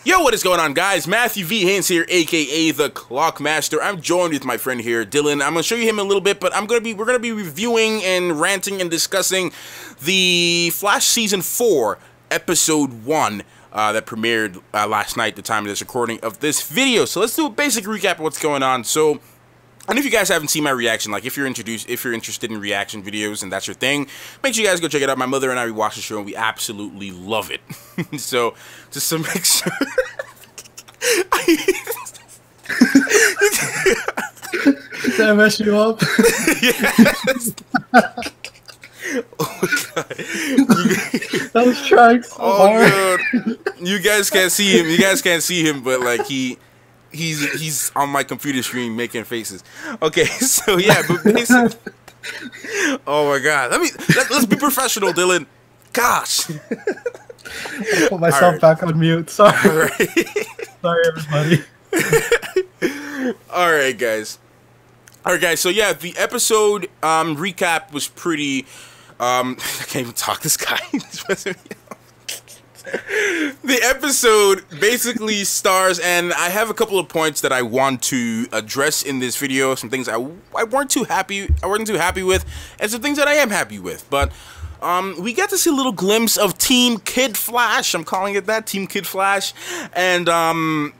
Yo, what is going on, guys? Matthew V. Haynes here, aka the Clockmaster. I'm joined with my friend here, Dylan. I'm gonna show you him a little bit, but we're gonna be reviewing and ranting and discussing the Flash Season 4, Episode 1, that premiered last night, the time of this recording of this video. So let's do a basic recap of what's going on. So, and if you guys haven't seen my reaction, like if you're interested in reaction videos and that's your thing, make sure you guys go check it out. My mother and I, we watch the show and we absolutely love it. So, just to make sure. Did I mess you up? Yes. Oh my god. I was trying so hard. God. You guys can't see him. You guys can't see him, but like he's on my computer screen making faces. Okay, so yeah, but basically, oh my god. Let's be professional, Dylan. Gosh. I put myself back on mute. Sorry. Sorry, everybody. All right, guys. So yeah, the episode recap was pretty. I can't even talk. This guy. The episode basically stars, and I have a couple of points that I want to address in this video. Some things I weren't too happy with, and some things that I am happy with. But we get to see a little glimpse of Team Kid Flash. I'm calling it that, Team Kid Flash, and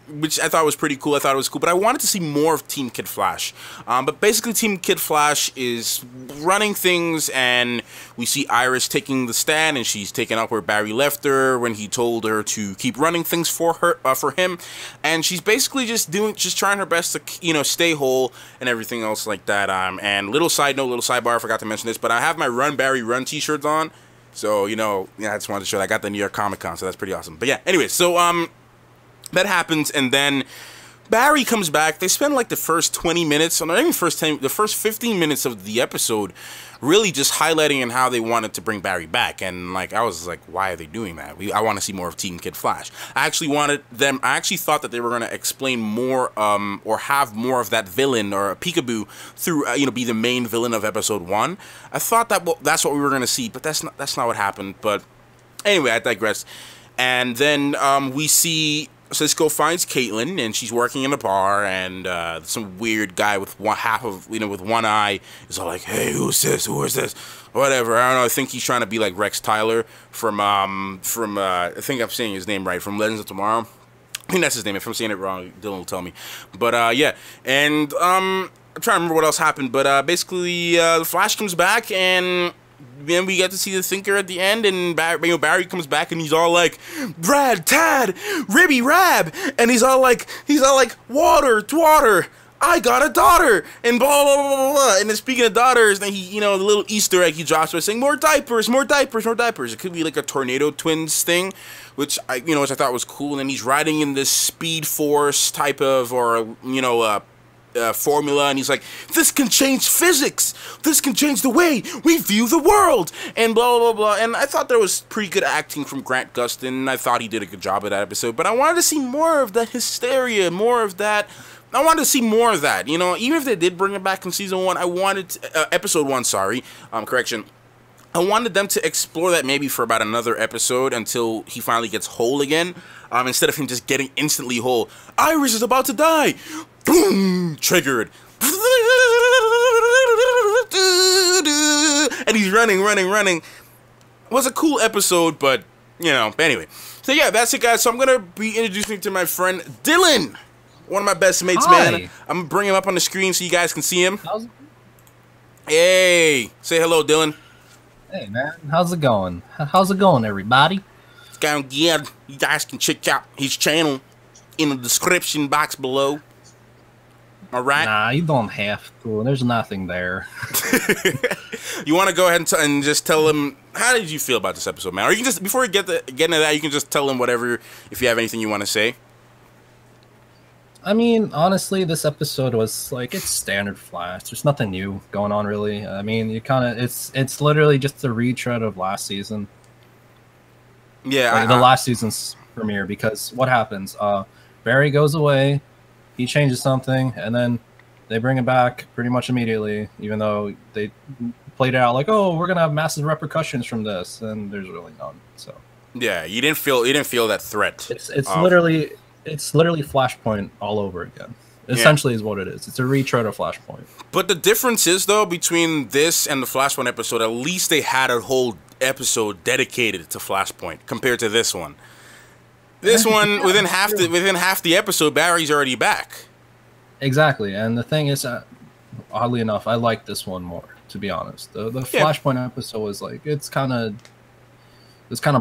which I thought was pretty cool. I thought it was cool, but I wanted to see more of Team Kid Flash. But basically, Team Kid Flash is running things, and we see Iris taking the stand, and she's taking up where Barry left her when he told her to keep running things for him, and she's basically just trying her best to stay whole and everything else like that. And little side note, little sidebar, I forgot to mention this, but I have my Run Barry Run T-shirts on, so I just wanted to show that. I got the New York Comic Con, so that's pretty awesome. But yeah, anyway, so that happens, and then Barry comes back. They spend like the first 20 minutes, or not even the first 15 minutes of the episode, really just highlighting and how they wanted to bring Barry back. And like, I was like, why are they doing that? I want to see more of Team Kid Flash. I actually thought that they were going to explain more, or have more of that villain or Peekaboo through, be the main villain of episode 1. I thought that that's what we were going to see, but that's not what happened. But anyway, I digress. And then we see Cisco finds Caitlin, and she's working in a bar, and some weird guy with with one eye is all like, "Hey, who's this? Who is this? Whatever." I don't know. I think he's trying to be like Rex Tyler from I think I'm saying his name right, from Legends of Tomorrow. I think that's his name. If I'm saying it wrong, Dylan will tell me. But yeah, and I'm trying to remember what else happened. But basically, the Flash comes back, and then we get to see the Thinker at the end, and Barry comes back, and he's all like, "Brad, Tad, Ribby, Rab," and he's all like, "Water, water, I got a daughter," and blah blah blah blah blah. And then speaking of daughters, then he, the little Easter egg he drops by saying, "More diapers, more diapers, more diapers." It could be like a Tornado Twins thing, which I thought was cool. And then he's riding in this Speed Force type of, or formula, and he's like, "This can change physics. This can change the way we view the world," and blah blah blah. And I thought there was pretty good acting from Grant Gustin. I thought he did a good job of that episode, but I wanted to see more of that hysteria, more of that. I wanted to see more of that. Even if they did bring it back in season 1, I wanted episode 1. Sorry, correction. I wanted them to explore that maybe for about another episode until he finally gets whole again. Instead of him just getting instantly whole. Iris is about to die. Boom! Triggered. And he's running. It was a cool episode, but, anyway. So yeah, that's it, guys. So I'm going to be introducing to my friend Dylan. One of my best mates, Hi. man. I'm going to bring him up on the screen so you guys can see him. Hey, say hello, Dylan. hey, man. How's it going? How's it going, everybody? It's going good. You guys can check out his channel in the description box below. All right. Nah, you don't have to. There's nothing there. You want to go ahead and just tell him, how did you feel about this episode, man? Or you can just, before we get into that, you can just tell him whatever, if you have anything you want to say. I mean, honestly, this episode was like, it's standard Flash. There's nothing new going on, really. I mean, it's literally just a retread of last season. Yeah, like, the last season's premiere, because what happens? Barry goes away, he changes something, and then they bring it back pretty much immediately, even though they played it out like, oh, we're gonna have massive repercussions from this, and there's really none. So Yeah, you didn't feel that threat. It's Of, literally Flashpoint all over again. yeah. Essentially, is what it is. It's a retread of Flashpoint. But the difference is, though, between this and the Flashpoint episode, at least they had a whole episode dedicated to Flashpoint compared to this one. This one, within half the episode, Barry's already back. Exactly, and the thing is, oddly enough, I like this one more. To be honest, the Yeah. Flashpoint episode was like it's kind of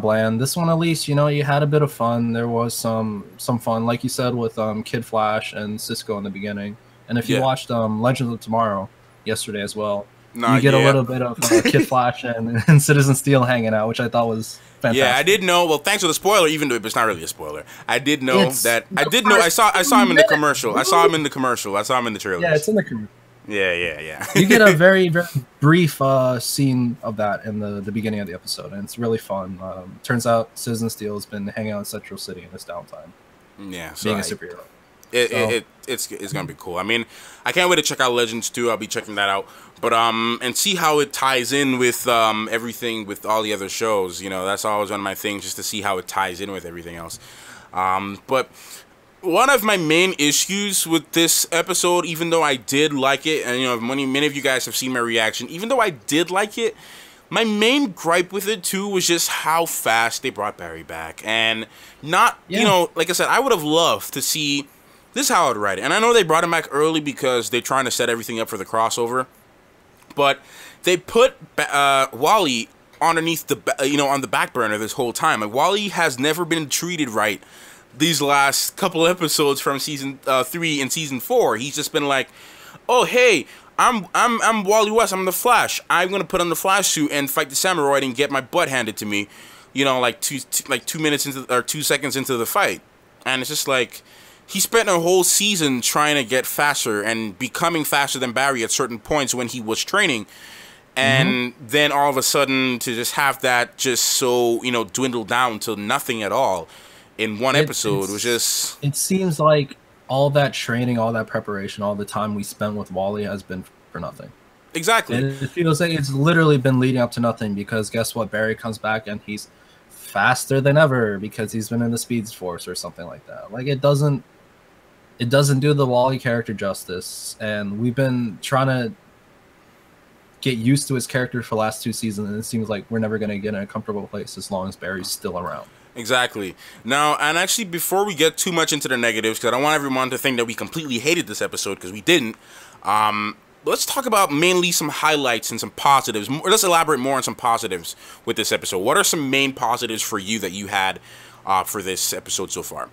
bland. This one, at least, you had a bit of fun. There was some fun, like you said, with Kid Flash and Cisco in the beginning. And if you Yeah. watched Legends of Tomorrow yesterday as well, Nah, you get yeah. a little bit of Kid Flash and Citizen Steel hanging out, which I thought was fantastic. Yeah, I did know. Well, thanks for the spoiler, even though it's not really a spoiler. I did know It's that. I the did know. I saw first him in the minute. commercial. I saw him in the commercial. I saw him in the trailers. Yeah, it's in the commercial. Yeah. You get a very, very brief scene of that in the beginning of the episode, and it's really fun. Turns out Citizen Steel has been hanging out in Central City in his downtime, Yeah, so being a superhero. it's gonna be cool. I mean, I can't wait to check out Legends 2. I'll be checking that out, but and see how it ties in with everything with all the other shows. That's always one of my things, just to see how it ties in with everything else. But one of my main issues with this episode, even though I did like it, and many of you guys have seen my reaction, even though I did like it, my main gripe with it too was just how fast they brought Barry back, and not like I said, I would have loved to see. This is how I would write it, and I know they brought him back early because they're trying to set everything up for the crossover, but they put Wally underneath on the back burner this whole time. Like, Wally has never been treated right these last couple episodes from season 3 and season 4. He's just been like, oh hey, I'm Wally West, I'm the Flash, I'm gonna put on the Flash suit and fight the Samurai and get my butt handed to me, like 2 minutes into or 2 seconds into the fight. And it's just like, he spent a whole season trying to get faster and becoming faster than Barry at certain points when he was training, and then all of a sudden to just have that just so dwindle down to nothing at all in one episode was just... It seems like all that training, all that preparation, all the time we spent with Wally has been for nothing. Exactly. And it feels like it's literally been leading up to nothing, because guess what? Barry comes back and he's faster than ever because he's been in the Speed Force or something like that. Like, it doesn't do the Wally character justice, and we've been trying to get used to his character for the last 2 seasons, and it seems like we're never going to get in a comfortable place as long as Barry's still around. Exactly. Now, and actually, before we get too much into the negatives, because I don't want everyone to think that we completely hated this episode, because we didn't, let's talk about mainly some highlights and some positives. Let's elaborate more on some positives with this episode. What are some main positives for you that you had for this episode so far?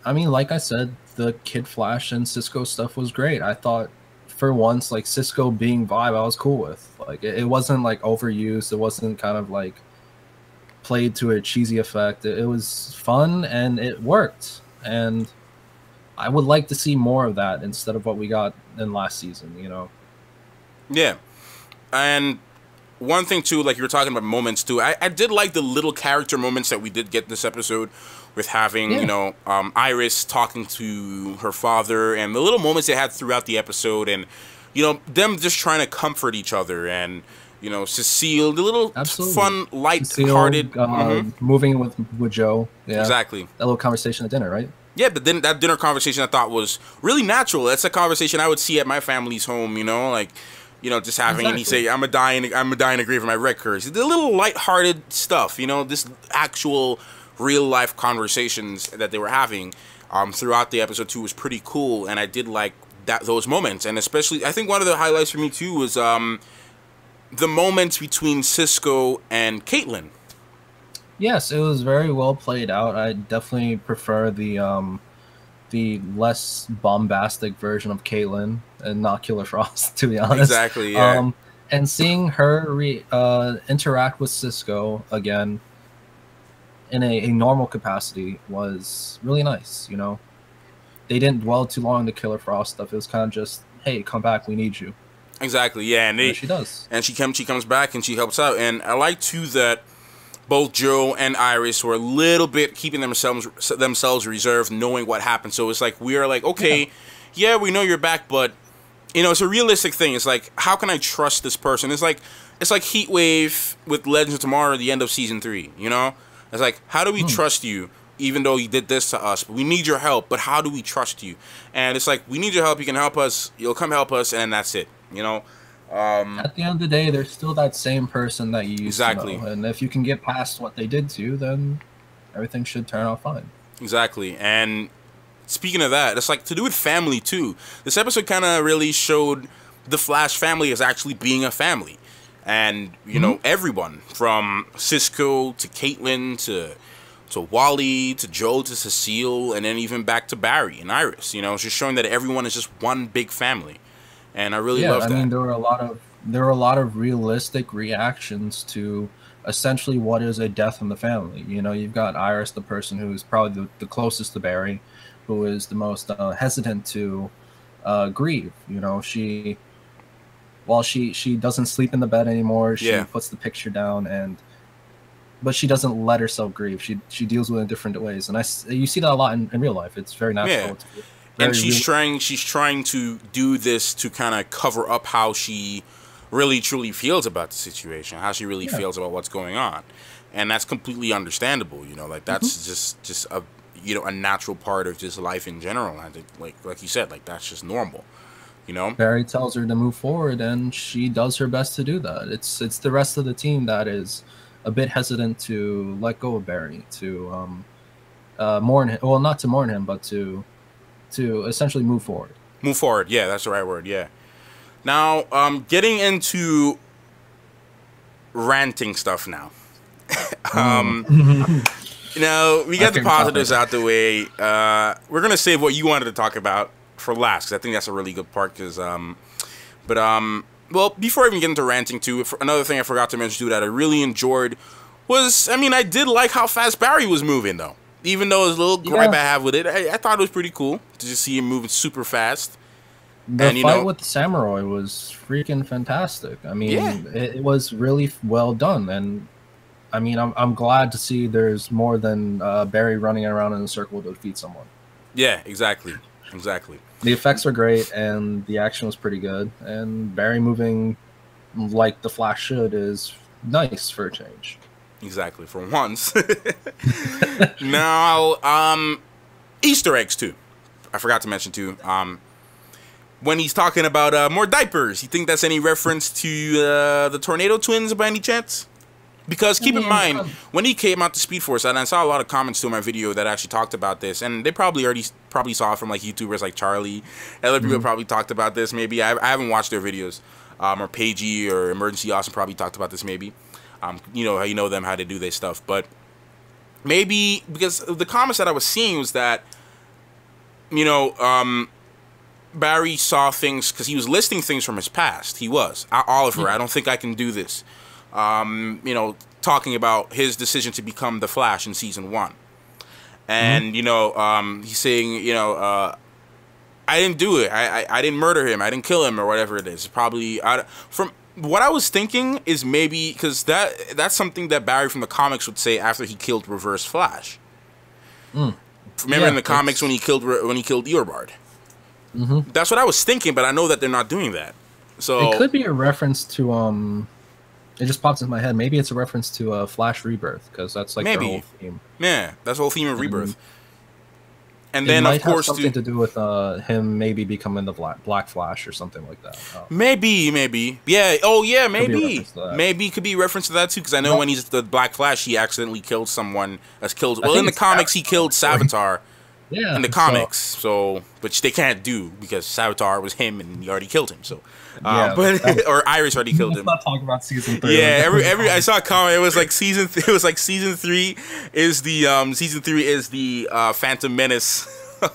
I mean, like I said, the Kid Flash and Cisco stuff was great. I thought, for once, like, Cisco being Vibe, I was cool with. Like, it wasn't like overused. It wasn't kind of like played to a cheesy effect. It was fun and it worked. And I would like to see more of that instead of what we got in last season. Yeah, and one thing too, like you were talking about moments too, I did like the little character moments that we did get this episode, with having Iris talking to her father, and the little moments they had throughout the episode, and them just trying to comfort each other, and Cecile, the little fun, light-hearted moving with Joe. Yeah, exactly. That little conversation at dinner, right? Yeah, but then that dinner conversation I thought was really natural. That's a conversation I would see at my family's home, just having, and he say, I'm a die in a grave for my red curse. The little lighthearted stuff, this actual real life conversations that they were having throughout the episode 2 was pretty cool, and I did like those moments. And especially, I think one of the highlights for me too was the moments between Cisco and Caitlin. Yes, it was very well played out. I definitely prefer the less bombastic version of Caitlin and not Killer Frost, to be honest. Exactly, yeah. And seeing her interact with Cisco again in a normal capacity was really nice. They didn't dwell too long on the Killer Frost stuff. It was kind of just, hey, come back, we need you. Exactly, yeah. And she does. And she comes back and she helps out. And I like too that both Joe and Iris were a little bit keeping themselves reserved, knowing what happened. So it's like, we are like, okay, yeah, we know you're back, but it's a realistic thing. It's like, how can I trust this person? It's like Heatwave with Legends of Tomorrow at the end of season 3. It's like, how do we trust you? Even though you did this to us, we need your help. But how do we trust you? And it's like, we need your help. You can help us. You'll come help us, and then that's it. You know. At the end of the day, they're still that same person that you used to know. And if you can get past what they did to you, then everything should turn out fine. Exactly. And speaking of that, it's like to do with family too. This episode kind of really showed the Flash family as actually being a family, and you know, everyone from Cisco to Caitlin to Wally, to Joe, to Cecile, and then even back to Barry and Iris. You know, it's just showing that everyone is just one big family, and I really love that. I mean, there were a lot of realistic reactions to essentially what is a death in the family. You know, you've got Iris, the person who is probably the closest to Barry, who is the most hesitant to grieve. You know, she doesn't sleep in the bed anymore. She puts the picture down but she doesn't let herself grieve. She deals with it in different ways, and you see that a lot in real life. It's very natural. Yeah. And she's trying to do this to kind of cover up how she really truly feels about the situation, how she really feels about what's going on, and that's completely understandable. You know, like that's just a a natural part of just life in general. I think, like you said, like that's just normal. You know, Barry tells her to move forward, and she does her best to do that. It's the rest of the team that is a bit hesitant to let go of Barry, to mourn him. Well, not to mourn him, but to essentially move forward. Move forward, yeah, that's the right word, yeah. Now, getting into ranting stuff now. You know, we got the positives out the way. We're gonna save what you wanted to talk about for last, because I think that's a really good part. Well, before I even get into ranting too, another thing I forgot to mention too that I really enjoyed was, I mean, I did like how fast Barry was moving though. Even though it was a little gripe I have with it, I thought it was pretty cool to just see him moving super fast. The fight with the samurai was freaking fantastic. I mean, it was really well done, and I mean, I'm glad to see there's more than Barry running around in a circle to defeat someone. Yeah, exactly. The effects are great, and the action was pretty good. And Barry moving like the Flash should is nice for a change. Exactly, for once. Now, Easter eggs too. I forgot to mention too. When he's talking about more diapers, you think that's any reference to the Tornado Twins by any chance? Because keep in mind, when he came out to Speed Force, and I saw a lot of comments to my video that actually talked about this, and they probably saw it from like YouTubers like Charlie. Other people probably talked about this. Maybe I haven't watched their videos, or Pagey or Emergency Awesome probably talked about this. Maybe, you know how you know them, how they do their stuff. But maybe because the comments that I was seeing was that, you know, Barry saw things because he was listing things from his past. He was Oliver. I don't think I can do this. You know, talking about his decision to become the Flash in season 1, and you know, he's saying, you know, I didn't do it. I didn't murder him. I didn't kill him or whatever it is. Probably from what I was thinking is maybe because that's something that Barry from the comics would say after he killed Reverse Flash. Remember in the comics when he killed Eobard? That's what I was thinking, but I know that they're not doing that. So it could be a reference to it just pops in my head. Maybe it's a reference to Flash Rebirth, because that's like their whole theme. Yeah, that's the whole theme of Rebirth. And then of course something to do with him maybe becoming the Black Flash or something like that. Maybe. Yeah. Oh yeah, maybe. Maybe it could be a reference to that too, because I know when he's the Black Flash, he accidentally killed someone. Well, in the comics, he killed Savitar. Yeah, in the comics, which they can't do because Savitar was him and he already killed him. So, or Iris already killed him. Let's not talk about season 3. Yeah, I saw a comment. It was like season 3 is the Phantom Menace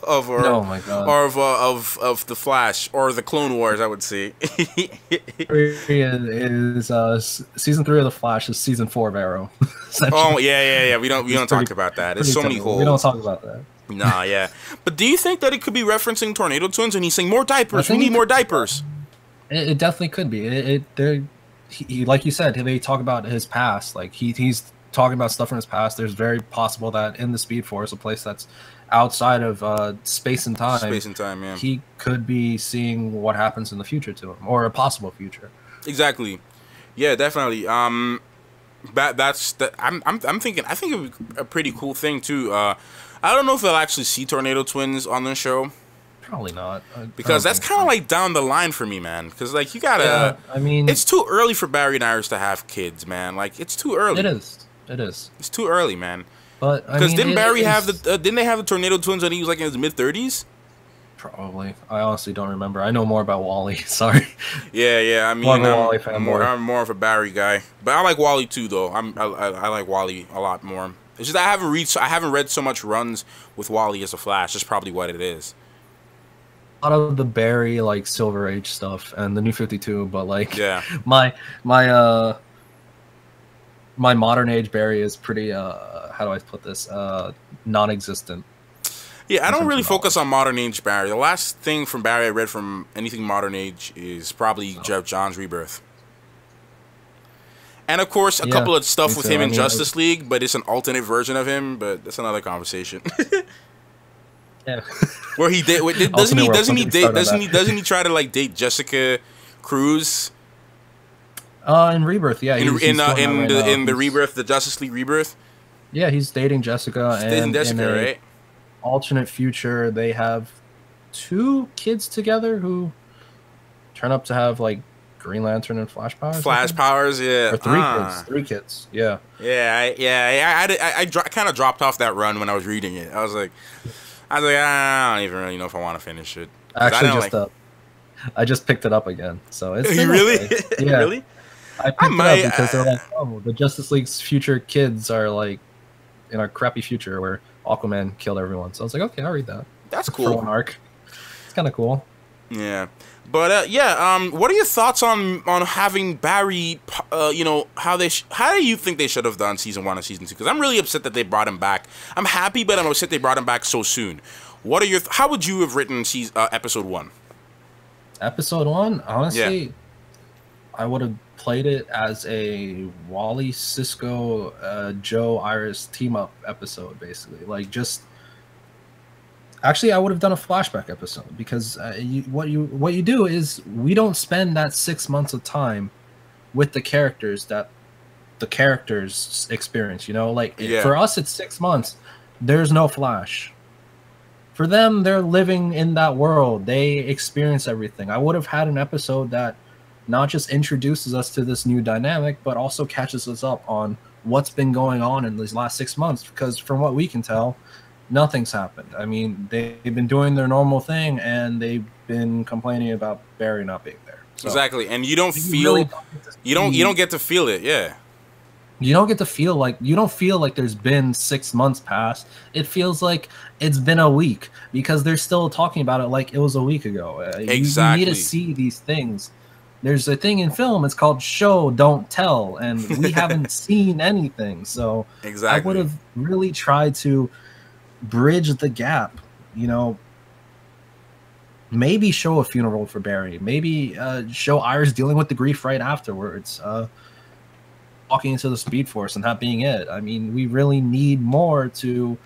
of the Flash or the Clone Wars, I would say. Season 3 of the Flash is season 4 of Arrow. Oh yeah. We don't talk about that. There's so many holes. We don't talk about that. Nah, yeah. But do you think that it could be referencing Tornado Twins and he's saying more diapers? We need more diapers. It definitely could be. He, like you said, they talk about his past. Like he's talking about stuff from his past. There's very possible that in the Speed Force, a place that's outside of space and time, yeah, he could be seeing what happens in the future to him, or a possible future. Exactly. Yeah, definitely. I'm thinking. I think it would be a pretty cool thing too. I don't know if they'll actually see Tornado Twins on the show. Probably not. Because that's kind of like down the line for me, man. Because like you gotta. Yeah, I mean, it's too early for Barry and Iris to have kids, man. Like it's too early. It is. It is. It's too early, man. But because didn't Barry have the? Didn't they have the Tornado Twins when he was like in his mid-30s? Probably. I honestly don't remember. I know more about Wally. Sorry. Yeah. I mean, I'm more of a Barry guy, but I like Wally too, though. I like Wally a lot more. It's just I haven't read so much runs with Wally as a Flash. That's probably what it is. A lot of the Barry like Silver Age stuff and the New 52, but like my modern age Barry is pretty how do I put this non-existent. Yeah, I don't really focus on modern age Barry. The last thing from Barry I read from anything modern age is probably Jeff Johns' Rebirth. And of course, a couple of stuff with him in Justice League, but it's an alternate version of him. But that's another conversation. Yeah. Where he doesn't he try to like date Jessica Cruz? In Rebirth, yeah. In the Rebirth, the Justice League Rebirth. Yeah, he's dating Jessica. He's dating Jessica, right? Alternate future, they have 2 kids together who turn up to have like Green Lantern and Flash powers. Flash powers, yeah. Or 3 kids. 3 kids, yeah. I kind of dropped off that run when I was reading it. I was like, I don't even really know if I want to finish it. Actually, I just picked it up again. So it's really, okay. Yeah. Really. I picked it up because they're like, oh, the Justice League's future kids are like in a crappy future where Aquaman killed everyone. So I was like, okay, I'll read that. That's cool. For one arc. It's kind of cool. Yeah. But what are your thoughts on having Barry? How do you think they should have done season 1 and season 2? Because I'm really upset that they brought him back. I'm happy, but I'm upset they brought him back so soon. How would you have written episode 1? Episode 1, honestly, I would have played it as a Wally, Cisco, Joe, Iris team up episode, basically. Like just. Actually, I would have done a flashback episode because what you do is we don't spend that 6 months of time with the characters that the characters experience. For us, it's 6 months. There's no Flash. For them, they're living in that world. They experience everything. I would have had an episode that not just introduces us to this new dynamic, but also catches us up on what's been going on in these last 6 months. Because from what we can tell, nothing's happened. I mean, they've been doing their normal thing, and they've been complaining about Barry not being there. So, exactly, and you don't feel you don't get to feel it. Yeah, you don't get to feel like there's been 6 months past. It feels like it's been a week because they're still talking about it like it was a week ago. Exactly, you need to see these things. There's a thing in film. It's called show, don't tell, and we haven't seen anything. So I would have really tried to bridge the gap, maybe show a funeral for Barry, maybe show Iris dealing with the grief right afterwards, walking into the Speed Force and that being it. I mean, we really need more to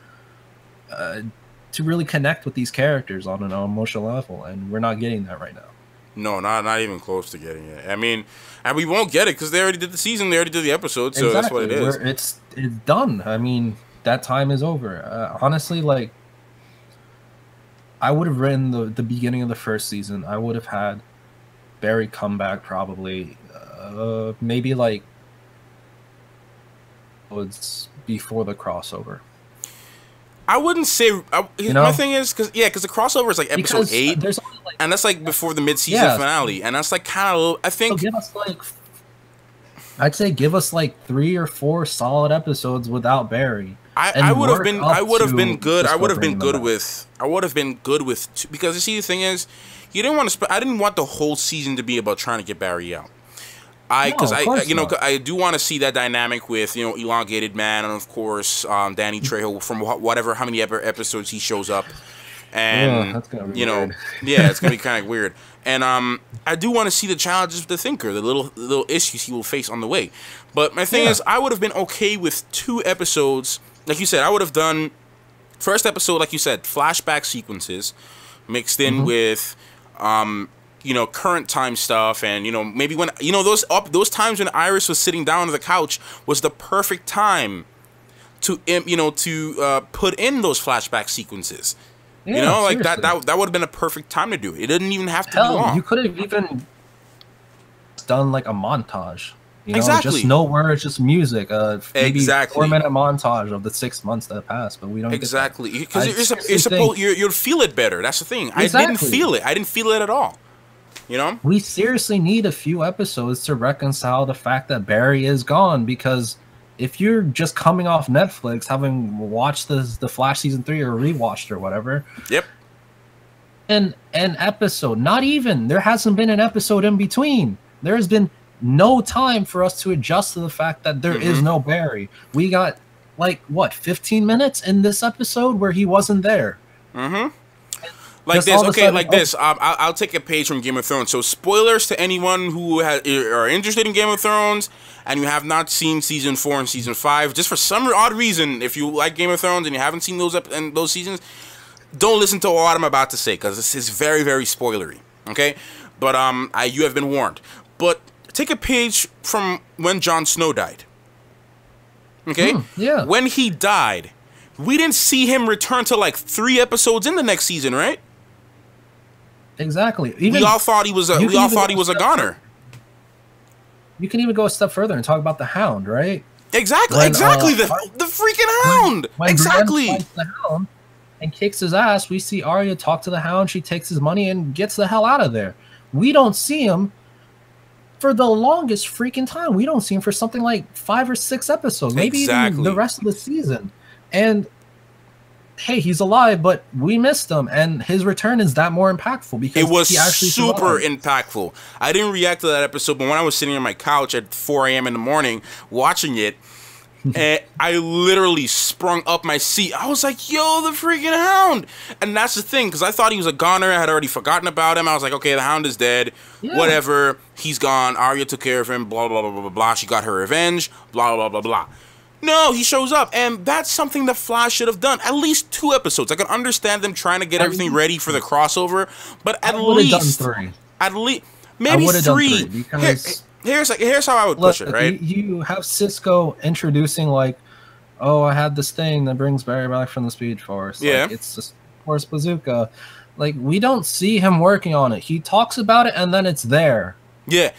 really connect with these characters on an emotional level, and we're not getting that right now. No, not even close to getting it. I mean, and we won't get it because they already did the season, they already did the episode, so that's what it is. It's done. I mean, that time is over. Honestly, like, I would have written the beginning of the first season. I would have had Barry come back probably, maybe like before the crossover. I wouldn't say. My thing is because the crossover is like episode 8, and that's like before the mid-season finale, and that's like kind of. I think. I'd say give us like 3 or 4 solid episodes without Barry. I would have been good with because you see the thing is you didn't want to I didn't want the whole season to be about trying to get Barry out. I do want to see that dynamic with Elongated Man and of course Danny Trejo from how many episodes he shows up, and that's gonna be weird. It's gonna be kind of weird. And I do want to see the challenges of the Thinker, the little issues he will face on the way. But my thing is, I would have been okay with 2 episodes. Like you said, I would have done first episode, like you said, flashback sequences mixed in with current time stuff, and maybe when those times when Iris was sitting down on the couch was the perfect time to put in those flashback sequences. Yeah, like seriously. that would have been a perfect time to do it. It didn't even have to be Hell, long. you could have even done like a montage. Exactly. Just no words, just music. Maybe Exactly. 4-minute montage of the 6 months that passed, but we don't. Exactly, because I you'll feel it better. That's the thing. Exactly. I didn't feel it. I didn't feel it at all. We seriously need a few episodes to reconcile the fact that Barry is gone, because if you're just coming off Netflix, having watched the Flash season 3 or rewatched or whatever, Yep. and an episode, not even, there hasn't been an episode in between. There has been no time for us to adjust to the fact that there is no Barry. We got like what 15 minutes in this episode where he wasn't there. Like this, okay, like this. I'll take a page from Game of Thrones. So, spoilers to anyone who are interested in Game of Thrones and you have not seen season 4 and season 5. Just for some odd reason, if you like Game of Thrones and you haven't seen those seasons, don't listen to what I'm about to say, because this is very, very spoilery. Okay, but you have been warned. But take a page from when Jon Snow died. Okay, yeah. When he died, we didn't see him return to like 3 episodes in the next season, right? Exactly. We all thought he was a goner. You can even go a step further and talk about the Hound, right? Exactly. The freaking Hound. When Exactly. Brienne fights the Hound and kicks his ass, we see Arya talk to the Hound. She takes his money and gets the hell out of there. We don't see him for the longest freaking time. We don't see him for something like 5 or 6 episodes, maybe even the rest of the season. And hey, he's alive, but we missed him, and his return is that more impactful because it was he actually super survived. impactful. I didn't react to that episode, but when I was sitting on my couch at 4 a.m. in the morning watching it, and I literally sprung up my seat. I was like, yo, the freaking Hound. And that's the thing, because I thought he was a goner. I had already forgotten about him. I was like, okay, the Hound is dead. Yeah. Whatever. He's gone. Arya took care of him. Blah, blah, blah, blah, blah, blah. She got her revenge. Blah, blah, blah, blah. No, he shows up, and that's something the Flash should have done. At least 2 episodes. I can understand them trying to get everything ready for the crossover, but at least done 3. At least maybe 3. Because here's how I would push it, right? You have Cisco introducing like, oh, I had this thing that brings Barry back from the Speed Force. Yeah, like, it's just Force Bazooka. Like, we don't see him working on it. He talks about it, and then it's there. Yeah,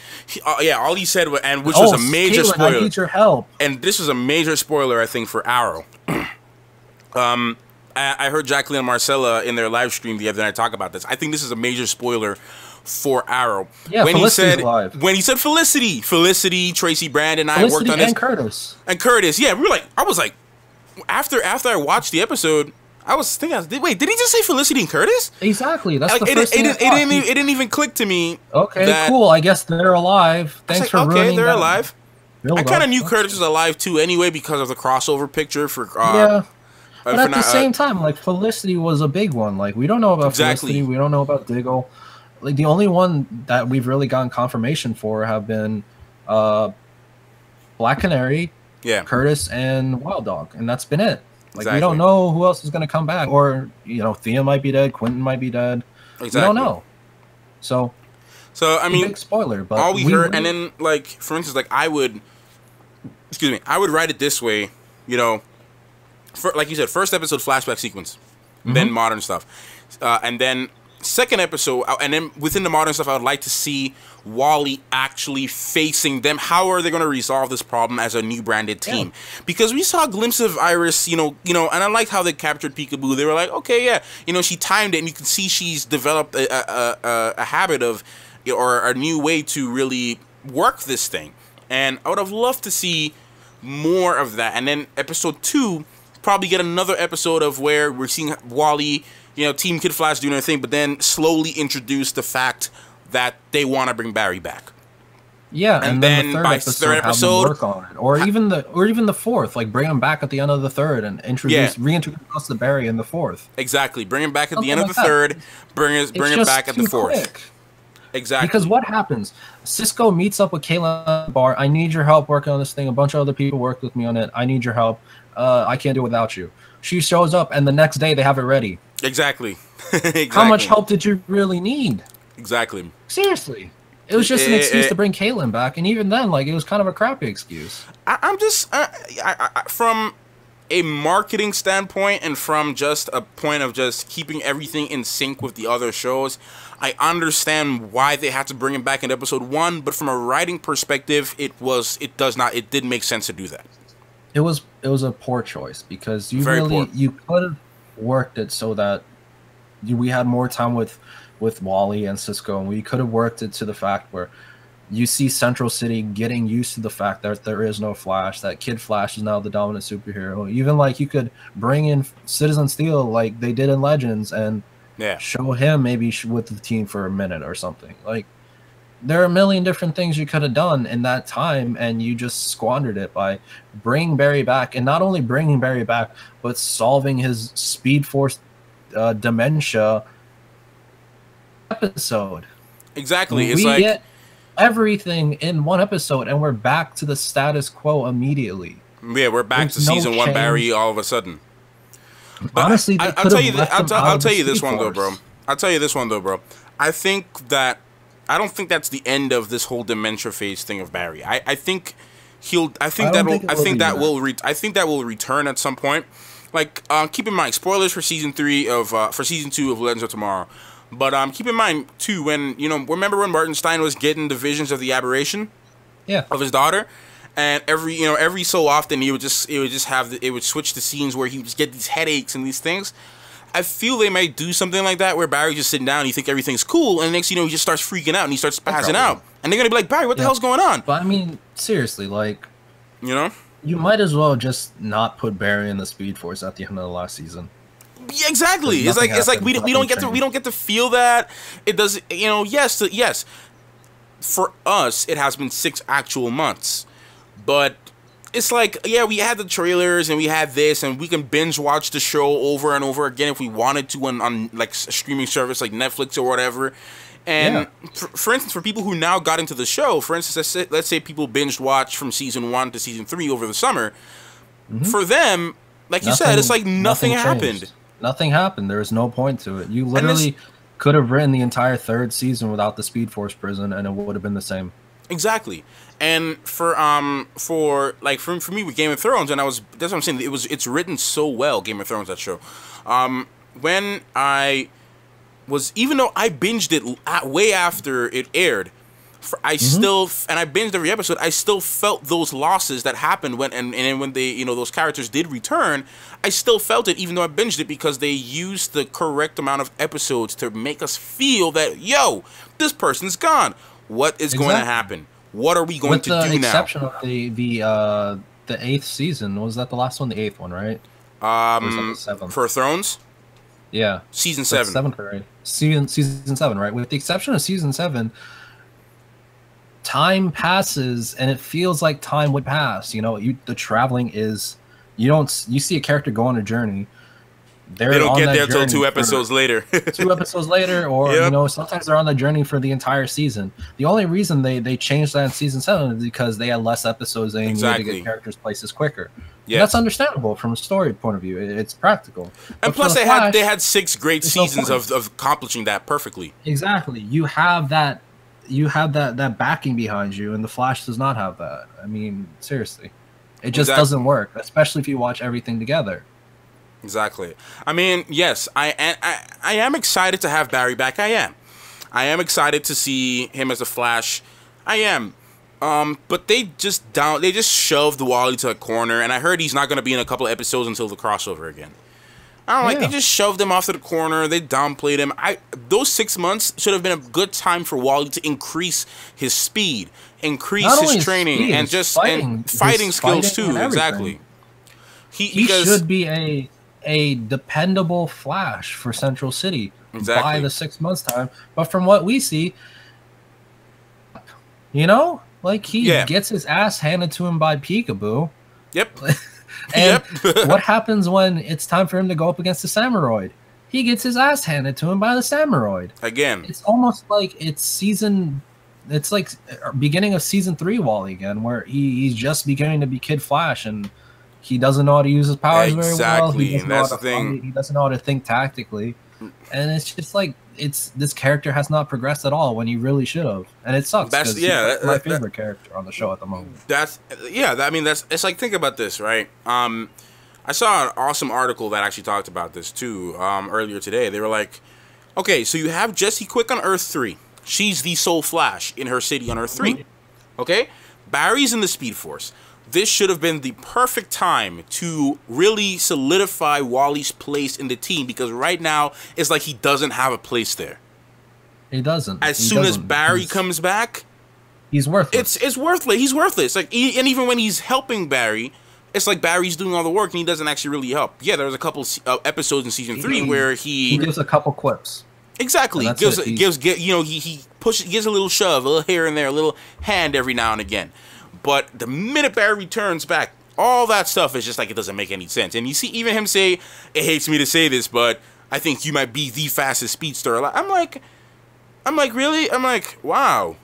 all he said, which was a major spoiler. I need your help. And this is a major spoiler, I think, for Arrow. I heard Jacqueline and Marcella in their live stream the other night talk about this. I think this is a major spoiler for Arrow. Yeah, when Felicity's live. When he said Felicity, Tracy Brand, and I worked on this. And Curtis. Yeah, I was like, after I watched the episode, I was thinking, wait, did he just say Felicity and Curtis? Exactly. That's the first thing. It didn't even click to me. Okay, cool. I guess they're alive. Thanks for ruining they're alive. I kind of knew Curtis was alive too, anyway, because of the crossover picture for. Yeah. But at the same time, like, Felicity was a big one. Like, we don't know about Felicity. We don't know about Diggle. Like, the only one that we've really gotten confirmation for have been Black Canary, Curtis, and Wild Dog, and that's been it. Like, we don't know who else is going to come back. Or, Thea might be dead. Quentin might be dead. We don't know. So I mean, big spoiler. But all we heard, and then, like, for instance, like, I would write it this way, like you said, first episode flashback sequence, then modern stuff, and then second episode, and then within the modern stuff, I would like to see Wally actually facing them. How are they going to resolve this problem as a new branded team? Yeah. Because we saw a glimpse of Iris, and I liked how they captured Peekaboo. They were like, okay, yeah, she timed it, and you can see she's developed a habit of, or a new way to really work this thing. And I would have loved to see more of that. And then episode 2, probably get another episode of where we're seeing Wally, Team Kid Flash doing their thing, but then slowly introduce the fact that they want to bring Barry back. Yeah, and then the third episode work on it, or even the fourth, like, bring him back at the end of the third and reintroduce us to Barry in the fourth. Exactly, bring him back at the end of the third, bring him back at the fourth. Quick. Exactly. Because what happens? Cisco meets up with Kayla at the bar. I need your help working on this thing. A bunch of other people worked with me on it. I need your help. I can't do it without you. She shows up, and the next day they have it ready. Exactly. How much help did you really need? Exactly. Seriously. It was just an excuse to bring Caitlyn back, and even then, like, it was kind of a crappy excuse. I'm just from a marketing standpoint and from just a point of just keeping everything in sync with the other shows, I understand why they had to bring him back in episode 1, but from a writing perspective, it didn't make sense to do that. It was a poor choice because you could have worked it so that we had more time with Wally and Cisco, and we could have worked it to the fact where you see Central City getting used to the fact that there is no Flash, that Kid Flash is now the dominant superhero. Even like you could bring in Citizen Steel like they did in Legends and show him maybe with the team for a minute or something. Like, there are a million different things you could have done in that time, and you just squandered it by bringing Barry back, and not only bringing Barry back, but solving his Speed Force dementia episode. Exactly. We get everything in one episode, and we're back to the status quo immediately. Yeah, we're back to season 1 Barry all of a sudden. But honestly, I'll tell you this one though, bro. I'll tell you this one though, bro. I don't think that's the end of this whole dementia phase thing of Barry. I think that will return at some point. Like, keep in mind, spoilers for season 2 of Legends of Tomorrow. But keep in mind too, when remember when Martin Stein was getting the visions of the aberration, of his daughter, and every so often it would switch to scenes where he would just get these headaches and these things. I feel they might do something like that where Barry's just sitting down and you think everything's cool, and the next he just starts freaking out and he starts spazzing out, and they're gonna be like, Barry, what the hell's going on? But I mean, seriously, like, you might as well just not put Barry in the Speed Force at the end of the last season. Yeah, exactly. It's like we don't get to feel that. It does. Yes. For us, it has been 6 actual months, but it's like, we had the trailers and we had this, and we can binge watch the show over and over again if we wanted to on like a streaming service like Netflix or whatever. And for instance, for people who now got into the show, for instance, let's say people binge watch from season 1 to season 3 over the summer. For them, like you said, it's like nothing happened. Nothing happened. There was no point to it. You literally could have written the entire 3rd season without the Speed Force prison, and it would have been the same. Exactly. And for me with Game of Thrones, and that's what I'm saying. It's written so well, Game of Thrones, that show. When even though I binged it way after it aired, I binged every episode. I still felt those losses that happened when they those characters did return. I still felt it even though I binged it, because they used the correct amount of episodes to make us feel that this person's gone. What is going to happen? What are we going to do now? With the exception of the 8th season, was that the last one? The 8th one, right? Or was that the 7th? For Thrones? Yeah. Season 7. 7th, right? Season 7, right? With the exception of season 7, time passes and it feels like time would pass. The traveling is, you see a character go on a journey. They don't get there until 2 episodes later. 2 episodes later, or sometimes they're on the journey for the entire season. The only reason they changed that in season 7 is because they had less episodes and they needed to get characters places quicker. Yeah, that's understandable from a story point of view. It's practical. And plus, they had 6 great seasons of accomplishing that perfectly. Exactly. You have that backing behind you, and the Flash does not have that. I mean, seriously, it just doesn't work, especially if you watch everything together. Exactly. I mean, yes, I am excited to have Barry back. I am excited to see him as a Flash. I am. But they just shoved Wally to a corner, and I heard he's not going to be in a couple of episodes until the crossover again. I don't know, they just shoved him off to the corner. They downplayed him. Those 6 months should have been a good time for Wally to increase his speed, increase his training, and just fighting skills too. Exactly. He should be a dependable Flash for Central City by the 6 months time. But from what we see, like he gets his ass handed to him by Peekaboo. Yep. And what happens when it's time for him to go up against the Samuroid? He gets his ass handed to him by the Samuroid. Again. It's almost like it's like beginning of season 3 Wally again, where he's just beginning to be Kid Flash, and he doesn't know how to use his powers very well. Exactly, and that's the thing. He doesn't know how to think tactically. and it's just like this character has not progressed at all when he really should have, and it sucks That's because yeah. he's my favorite character on the show at the moment. That's yeah. I mean, that's it's like think about this, right? I saw an awesome article that actually talked about this too earlier today. They were like, okay, so you have Jessie Quick on Earth 3. She's the sole Flash in her city on Earth 3. Okay, Barry's in the Speed Force. This should have been the perfect time to really solidify Wally's place in the team because right now it's like he doesn't have a place there. He doesn't. As soon as Barry comes back, he's worthless. It's worthless. He's worthless. Like, and even when he's helping Barry, it's like Barry's doing all the work and he doesn't actually really help. Yeah, there was a couple episodes in season 3 where he gives a couple quips. Exactly. Gives a little shove, a little here and there, a little hand every now and again. But the minute Barry returns back, all that stuff is just like it doesn't make any sense. And you see even him say, it hates me to say this, but I think you might be the fastest speedster alive. I'm like, really? I'm like, wow.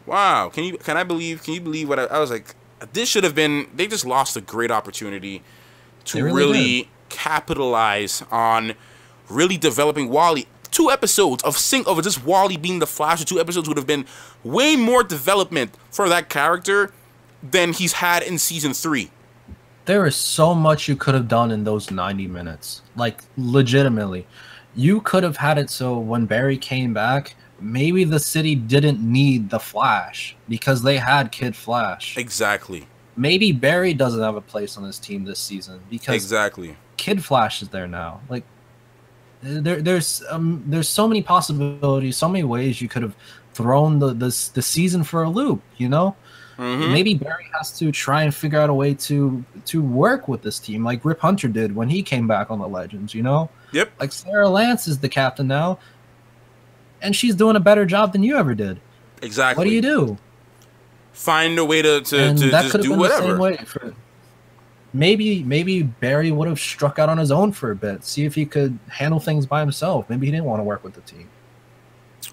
Can you believe what I was like, this should have been, they just lost a great opportunity to really capitalize on really developing Wally. 2 episodes of just Wally being the Flash, or 2 episodes would have been way more development for that character than he's had in season 3. There is so much you could have done in those 90 minutes. Like, legitimately. You could have had it so when Barry came back, maybe the city didn't need the Flash because they had Kid Flash. Exactly. Maybe Barry doesn't have a place on this team this season because Kid Flash is there now. Like, there's so many possibilities, so many ways you could have thrown the season for a loop, you know? Maybe Barry has to try and figure out a way to work with this team like Rip Hunter did when he came back on the Legends, you know? Yep. Like Sarah Lance is the captain now, and she's doing a better job than you ever did. Exactly. What do you do? Find a way to just do whatever. The same way for, maybe Barry would have struck out on his own for a bit, see if he could handle things by himself. Maybe he didn't want to work with the team.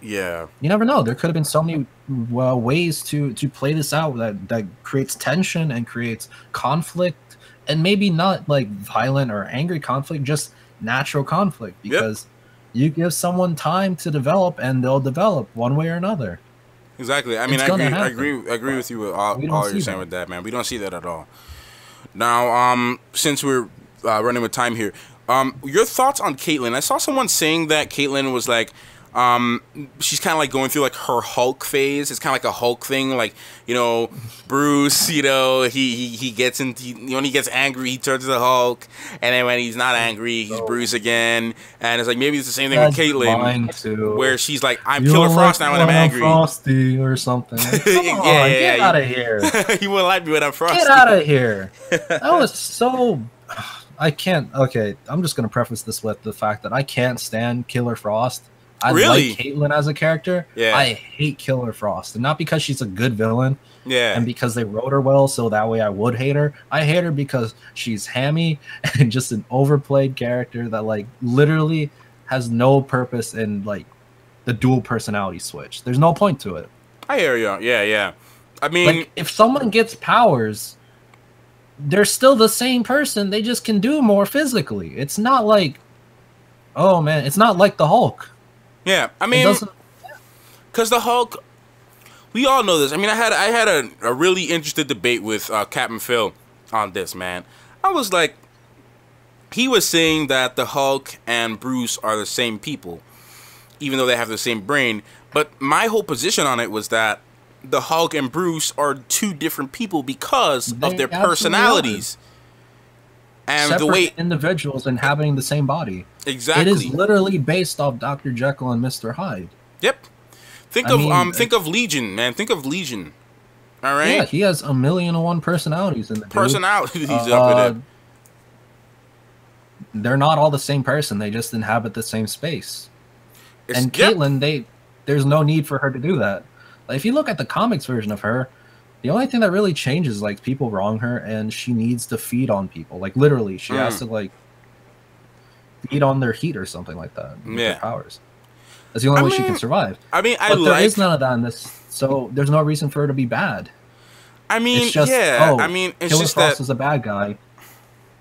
Yeah. You never know. There could have been so many ways to play this out that creates tension and creates conflict, and maybe not like violent or angry conflict, just natural conflict, because you give someone time to develop and they'll develop one way or another. Exactly. I mean, I agree with you with all you're saying with that, man. We don't see that at all. Now, since we're running with time here, your thoughts on Caitlyn? I saw someone saying that Caitlyn was like, she's kind of like going through like her Hulk phase. It's kind of like a Hulk thing, like, you know, Bruce, you know, he gets into, when he gets angry, he turns to the Hulk, and then when he's not angry, he's Bruce again. And it's like maybe it's the same thing with Caitlyn, where she's like, I'm Killer Frost now when I'm angry, Frosty or something. Like, get out of here. You wouldn't like me when I'm Frosty. Get out of here. That was so. I can't. Okay, I'm just gonna preface this with the fact that I can't stand Killer Frost. I like Caitlyn as a character. Yeah. I hate Killer Frost, and not because she's a good villain. Yeah. And because they wrote her well, so that way I would hate her. I hate her because she's hammy and just an overplayed character that like literally has no purpose in like the dual personality switch. There's no point to it. I hear you. Yeah. I mean, like, if someone gets powers, they're still the same person. They just can do more physically. It's not like, oh man, it's not like the Hulk. Yeah, I mean, because the Hulk, we all know this. I mean, I had a really interesting debate with Captain Phil on this, man. I was like, he was saying that the Hulk and Bruce are the same people, even though they have the same brain. But my whole position on it was that the Hulk and Bruce are 2 different people because of their personalities. And separate the way individuals inhabiting the same body. Exactly. It is literally based off Dr. Jekyll and Mr. Hyde. Yep. Think of Legion, man. Think of Legion. All right. Yeah, he has 1,000,001 personalities in the personalities up in it. They're not all the same person. They just inhabit the same space. And Caitlyn, there's no need for her to do that. Like, if you look at the comics version of her, the only thing that really changes, like, people wrong her, and she needs to feed on people. Like, literally, she has to, like, feed on their heat or something like that. With her powers. That's the only way she can survive. I mean, but there is none of that in this, so there's no reason for her to be bad. I mean, it's just, I mean, it's Killer just Frost that is a bad guy.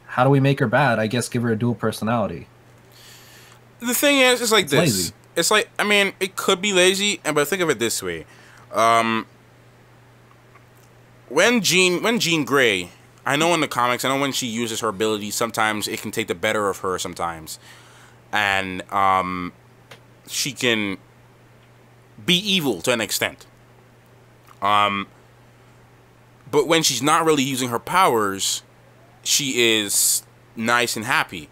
How do we make her bad? I guess give her a dual personality. the thing is, it's like It's this. lazy. It's like, I mean, it could be lazy, but think of it this way. When Jean Grey, I know in the comics, I know when she uses her abilities, sometimes it can take the better of her sometimes. And she can be evil to an extent. But when she's not really using her powers, she is nice and happy.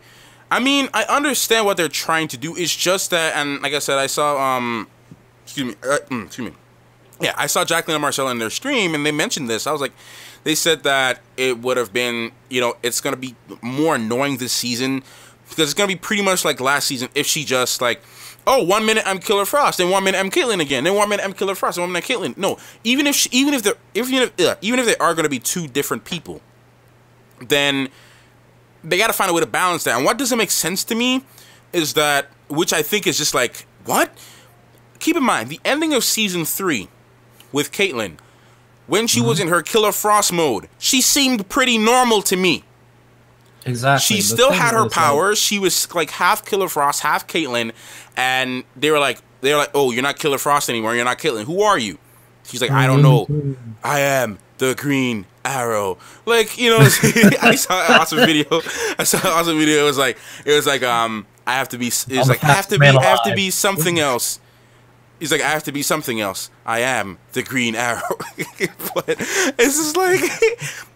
I mean, I understand what they're trying to do. It's just that, and like I said, I saw, excuse me. Yeah, I saw Jacqueline and Marcella in their stream, and they mentioned this. I was like, they said that it would have been, you know, it's going to be more annoying this season because it's going to be pretty much like last season if she just like, oh, 1 minute I'm Killer Frost, then 1 minute I'm Caitlyn again, then 1 minute I'm Killer Frost, then 1 minute I'm Caitlyn. No, even if they are going to be two different people, then they got to find a way to balance that. And what doesn't make sense to me is that, which I think is just like, what? Keep in mind, the ending of season 3 with Caitlyn, when she was in her Killer Frost mode, she seemed pretty normal to me. Exactly. She still had her powers. She was like half Killer Frost, half Caitlyn, and they were like, oh, you're not Killer Frost anymore. You're not Caitlyn. Who are you? She's like, I don't know. I am the Green Arrow. Like, you know, I saw an awesome video. It was like, I have to be. It's like I have to be something else. He's like, I have to be something else. I am the Green Arrow. But it's just like,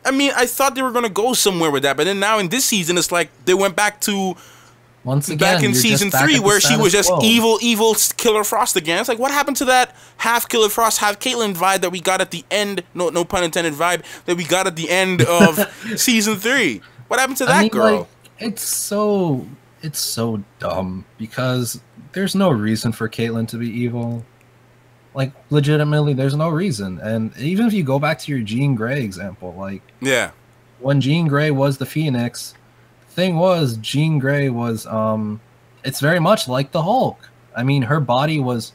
I mean, I thought they were going to go somewhere with that. But then now in this season, it's like they went back to, once again, back in season 3 where she was just evil Killer Frost again. It's like, what happened to that half Killer Frost, half Caitlyn vibe that we got at the end, no pun intended vibe, that we got at the end of season 3? What happened to that girl? Like, it's so dumb because there's no reason for Caitlyn to be evil. Like, legitimately, there's no reason. And even if you go back to your Jean Grey example, like, yeah, when Jean Grey was the Phoenix, the thing was, Jean Grey was, it's very much like the Hulk. I mean, her body was,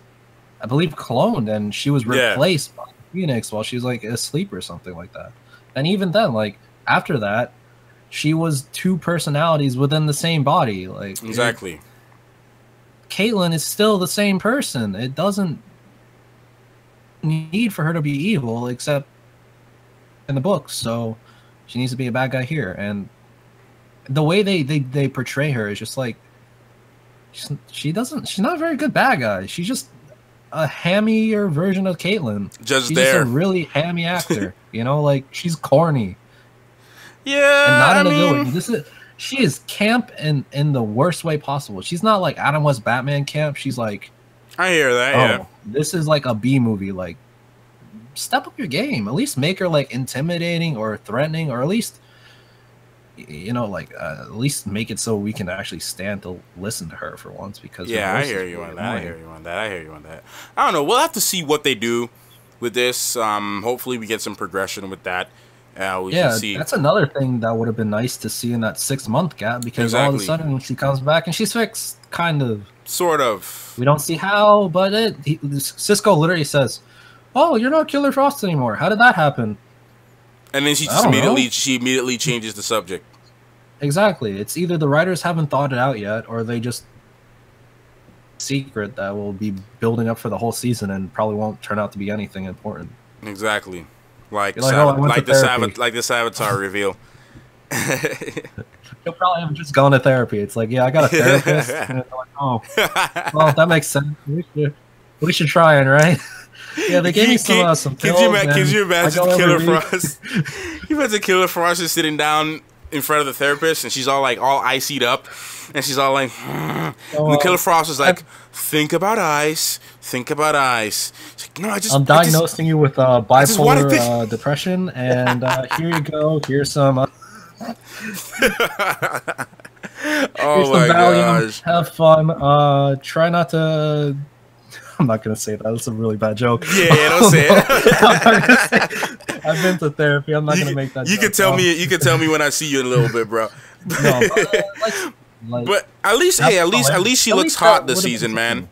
I believe, cloned, and she was replaced by the Phoenix while she was, like, asleep or something like that. And even then, like, after that, she was two personalities within the same body. Like, exactly. Caitlyn is still the same person. It doesn't need for her to be evil, except in the books. So she needs to be a bad guy here. And the way they portray her is just like, she's not a very good bad guy. She's just a hammier version of Caitlyn. She's just a really hammy actor. You know, like, she's corny. Yeah, and not in a good way. She is camp in the worst way possible. She's not like Adam West Batman camp. She's like, I hear that. Yeah, this is like a B movie. Like, step up your game. At least make her like intimidating or threatening, or at least, you know, like at least make it so we can actually stand to listen to her for once. Because yeah, I hear you on that. I hear you on that. I don't know. We'll have to see what they do with this. Hopefully, we get some progression with that. We can see. That's another thing that would have been nice to see in that 6-month gap, because all of a sudden she comes back and she's fixed, kind of. Sort of. We don't see how, but Cisco literally says, "Oh, you're not Killer Frost anymore. How did that happen?" And then she immediately changes the subject. Exactly. It's either the writers haven't thought it out yet, or they just secret that will be building up for the whole season and probably won't turn out to be anything important. Exactly. Like this Avatar reveal. You'll probably have just gone to therapy. It's like, yeah, I got a therapist. And they're like, oh, well, that makes sense. We should try it, right? Yeah, they gave me some pills. Could you imagine Killer Frost? You imagine Killer Frost is sitting down in front of the therapist, and she's all like all iced up, and she's all like, and the Killer Frost is like, think about ice. Think about ice. Like, no, I'm diagnosing you with bipolar depression, and here you go. Here's some. Oh my gosh! Have fun. Try not to. I'm not gonna say that. That's a really bad joke. Yeah, don't say it. I've been to therapy. I'm not gonna make that. You can tell me. You can tell me when I see you in a little bit, bro. No, but at least she looks hot this season, man.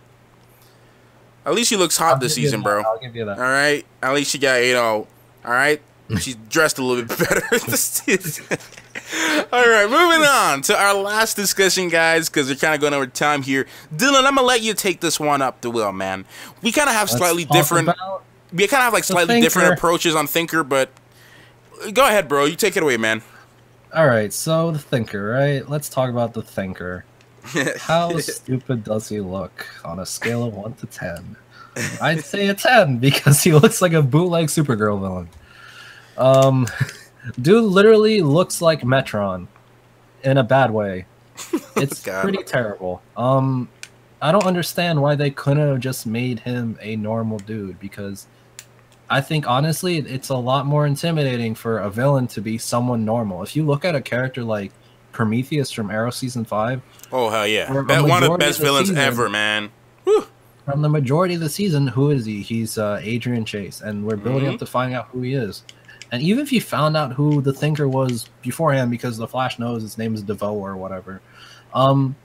At least she looks hot this season, bro. I'll give you that. All right. At least she got, you know. All right. She's dressed a little bit better. All right, moving on to our last discussion, guys, because we're kind of going over time here. Dylan, I'm gonna let you take this one up the wheel, man. We kind of have slightly different. We kind of have like slightly different approaches on Thinker, but go ahead, bro. You take it away, man. All right, so the Thinker, right? Let's talk about the Thinker. How stupid does he look on a scale of 1 to 10? I'd say a 10 because he looks like a bootleg Supergirl villain. Dude literally looks like Metron in a bad way. It's pretty terrible. I don't understand why they couldn't have just made him a normal dude, because I think honestly it's a lot more intimidating for a villain to be someone normal. If you look at a character like Prometheus from Arrow season 5, oh hell yeah, one of the best villains ever, man. Whew. From the majority of the season, who is he? He's Adrian Chase, and we're building up to find out who he is. And even if you found out who the Thinker was beforehand, because the Flash knows his name is DeVoe or whatever, trying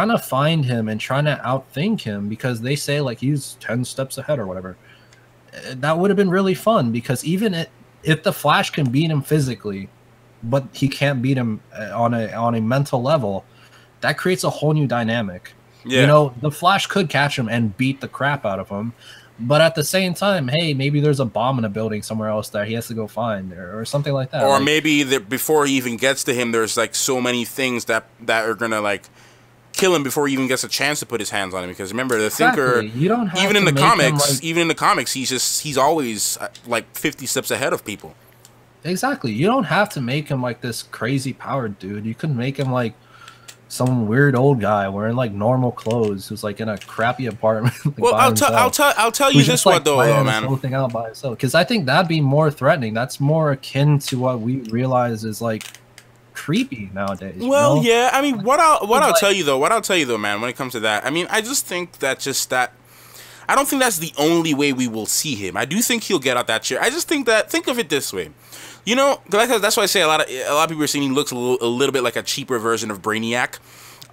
to find him and trying to outthink him, because they say like he's 10 steps ahead or whatever. That would have been really fun, because even if the Flash can beat him physically, but he can't beat him on a mental level, that creates a whole new dynamic. Yeah. You know, the Flash could catch him and beat the crap out of him, but at the same time, hey, maybe there's a bomb in a building somewhere else that he has to go find, or something like that. Or like, maybe before he even gets to him, there's like so many things that are gonna like kill him before he even gets a chance to put his hands on him. Because remember, the Thinker, you don't have even in the comics, he's always like 50 steps ahead of people. Exactly. You don't have to make him like this crazy powered dude. You could make him like some weird old guy wearing like normal clothes who's like in a crappy apartment. Like, well, I'll tell you this one though, man. Whole thing out by himself, because I think that'd be more threatening. That's more akin to what we realize is like creepy nowadays. Well, yeah. I mean, what I'll tell you though, man. When it comes to that, I mean, I just think that I don't think that's the only way we will see him. I do think he'll get out that chair. I just think of it this way. You know, that's why I say a lot of people are saying he looks a little bit like a cheaper version of Brainiac,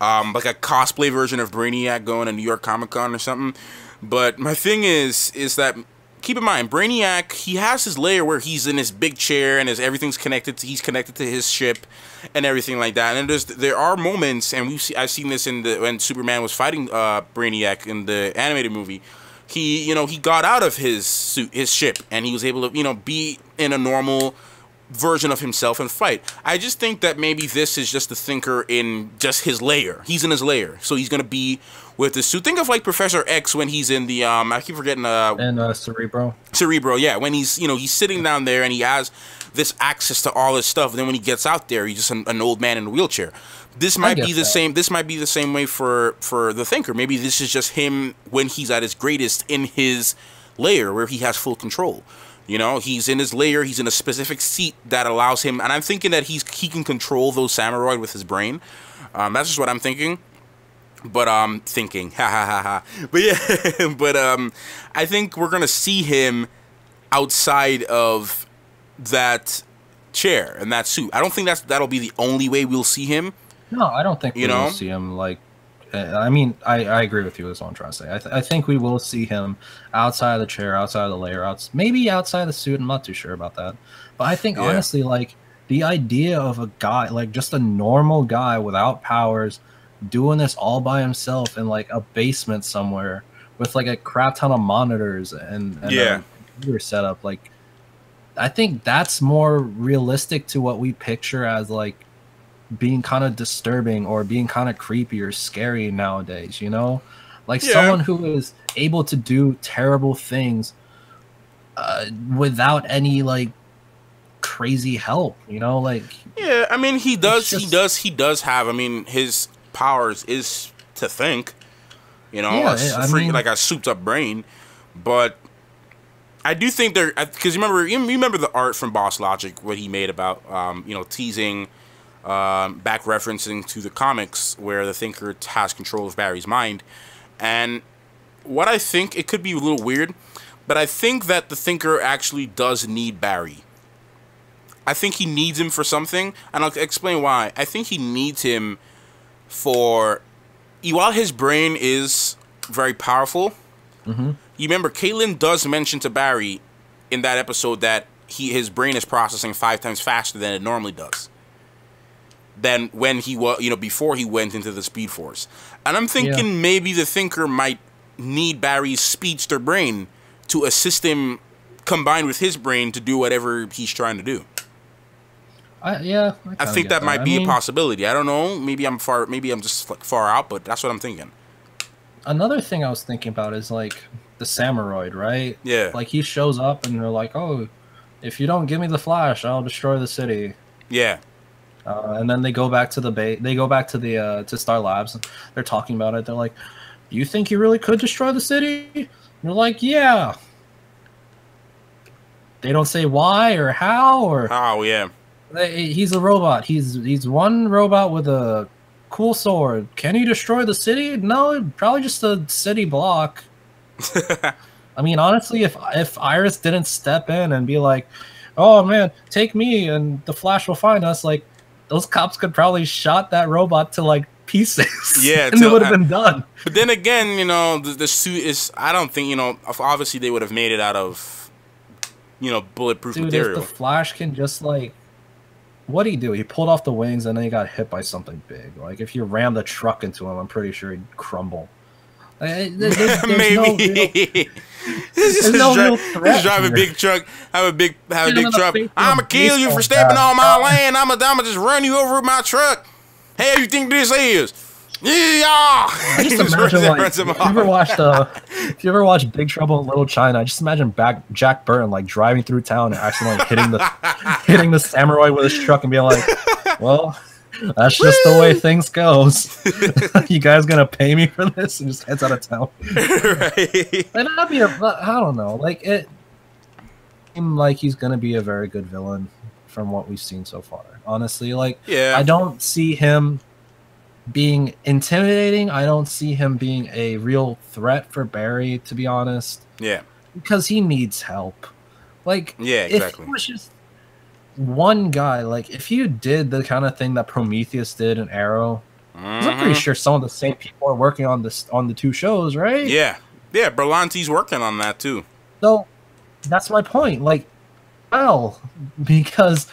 like a cosplay version of Brainiac going to New York Comic Con or something. But my thing is that keep in mind, Brainiac, he has his layer where he's in his big chair and everything's connected. He's connected to his ship and everything like that. And there are moments, and I've seen this when Superman was fighting Brainiac in the animated movie. He got out of his suit, his ship, and he was able to be in a normal version of himself and fight. I just think that maybe this is just the Thinker in just his layer. He's in his layer, so he's gonna be with the suit. Think of like Professor X when he's in the I keep forgetting Cerebro. Cerebro, yeah. When he's he's sitting down there and he has this access to all this stuff. And then when he gets out there, he's just an old man in a wheelchair. This might be the same. This might be the same way for the Thinker. Maybe this is just him when he's at his greatest in his layer where he has full control. He's in his layer. He's in a specific seat that allows him, and I'm thinking that he can control those Samuroid with his brain. That's just what I'm thinking. But But yeah, but I think we're gonna see him outside of that chair and that suit. I don't think that'll be the only way we'll see him. No, I don't think we'll see him like. I mean, I agree with you. That's what I'm trying to say. I think we will see him outside of the chair, outside of the layer, maybe outside of the suit. I'm not too sure about that. But I think, honestly, like, the idea of a guy, like, just a normal guy without powers, doing this all by himself in, like, a basement somewhere with, like, a crap ton of monitors and a computer setup, like, I think that's more realistic to what we picture as, like, being kind of disturbing or being kind of creepy or scary nowadays, like someone who is able to do terrible things without any like crazy help, like I mean he does have, I mean, his powers is to think, like a souped up brain, but I do think because you remember the art from Boss Logic, what he made about teasing back referencing to the comics where the Thinker has control of Barry's mind. And what I think, it could be a little weird, but I think that the Thinker actually does need Barry. I think he needs him for something, and I'll explain why. I think he needs him while his brain is very powerful, you remember Caitlin does mention to Barry in that episode that his brain is processing 5 times faster than it normally does. Than when he was, before he went into the Speed Force. And I'm thinking maybe the Thinker might need Barry's speedster brain to assist him, combined with his brain, to do whatever he's trying to do. I think that might be a possibility. I don't know. Maybe I'm just like far out, but that's what I'm thinking. Another thing I was thinking about is like the Samuroid, right? Yeah. Like he shows up and they're like, "Oh, if you don't give me the Flash, I'll destroy the city." Yeah. And then they go back to the They go back to the to Star Labs. And they're talking about it. They're like, "You think you really could destroy the city?" And they're like, "Yeah." They don't say why or how or how. Yeah. He's a robot. He's one robot with a cool sword. Can he destroy the city? No, probably just a city block. I mean, honestly, if Iris didn't step in and be like, "Oh man, take me and the Flash will find us," like those cops could probably shot that robot to like pieces. Yeah, and it would have been done. But then again, the suit is. I don't think obviously they would have made it out of bulletproof material. If the Flash can just like. What'd he do? He pulled off the wings and then he got hit by something big. Like, if you rammed the truck into him, I'm pretty sure he'd crumble. There's Maybe. There's no real threat. Just drive a big truck, have a big truck. I'ma kill you for stepping on my land. I'ma just run you over with my truck. Hey, you think this is? Yeah. I just imagine, like, if you ever watched Big Trouble in Little China, I just imagine Jack Burton like driving through town and accidentally hitting the samurai with his truck and being like, "Well, that's just the way things goes. You guys gonna pay me for this?" And just heads out of town. Right. And that'd be I don't know, like it seemed like he's gonna be a very good villain from what we've seen so far. Honestly, like I don't see him being intimidating. I don't see him being a real threat for Barry, to be honest. Yeah. Because he needs help. Like, exactly. If it was just one guy, like, if you did the kind of thing that Prometheus did in Arrow, I'm pretty sure some of the same people are working on the 2 shows, right? Yeah. Yeah, Berlanti's working on that, too. So, that's my point. Like, well, because...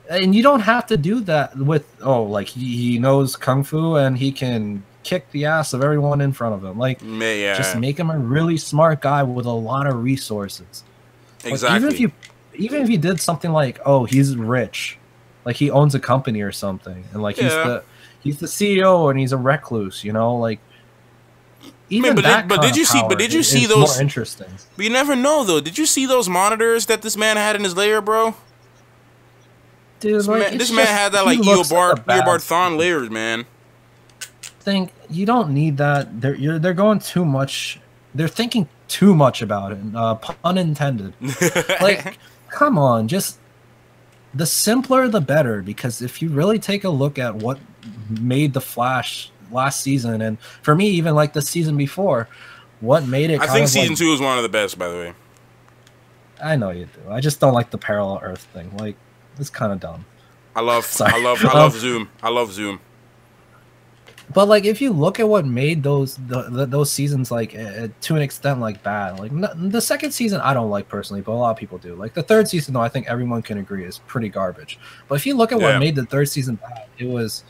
And you don't have to do that with, like, he knows Kung Fu and he can kick the ass of everyone in front of him. Like, just make him a really smart guy with a lot of resources. Exactly. Like, even if you did something like, he's rich, like he owns a company or something, and like he's the CEO and he's a recluse, like. Even but did you see those? More interesting. But you never know, though. Did you see those monitors that this man had in his lair, bro? Dude, this man had that like Eobard Thawne layers, man. You don't need that. They're going too much. They're thinking too much about it. Pun intended. Like, come on, just the simpler the better. Because if you really take a look at what made the Flash last season, and for me even like the season before, what made it? I think season 2 is one of the best, by the way. I know you do. I just don't like the parallel Earth thing. Like. It's kind of dumb. I love Zoom. I love Zoom. But like, if you look at what made those seasons like to an extent like bad, like the second season I don't like personally, but a lot of people do. Like the third season, though, I think everyone can agree is pretty garbage. But if you look at what made the third season bad, it was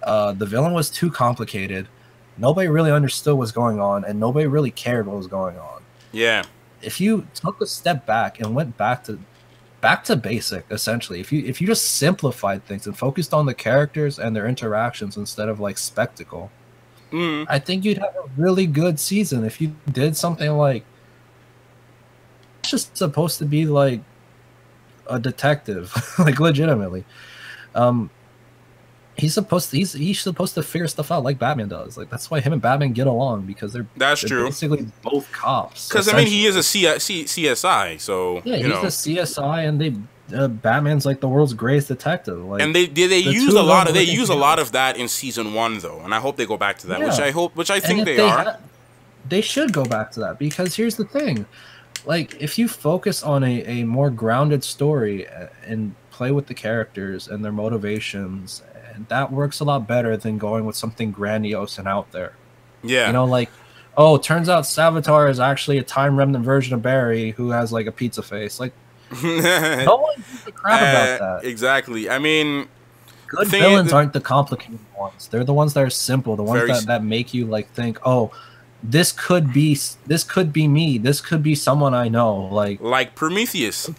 the villain was too complicated. Nobody really understood what's going on, and nobody really cared what was going on. Yeah. If you took a step back and went back to basic, essentially, if you just simplified things and focused on the characters and their interactions instead of like spectacle, I think you'd have a really good season. If you did something like, it's just supposed to be like a detective, like legitimately, he's supposed to figure stuff out like Batman does. Like that's why him and Batman get along, because they're true. Basically both cops. Because I mean, he is a CSI, so yeah, he's a CSI, and Batman's like the world's greatest detective. Like, and they use a lot of that in season 1 though, and I hope they go back to that, which I think they are. They should go back to that, because here's the thing, like if you focus on a more grounded story and play with the characters and their motivations. And that works a lot better than going with something grandiose and out there. Yeah. Like oh, turns out Savitar is actually a time remnant version of Barry who has like a pizza face. Like, no one gives a crap about that. Exactly. I mean, good villains aren't the complicated ones. They're the ones that are simple, the ones that make you like think, oh, this could be me. This could be someone I know. Like Prometheus.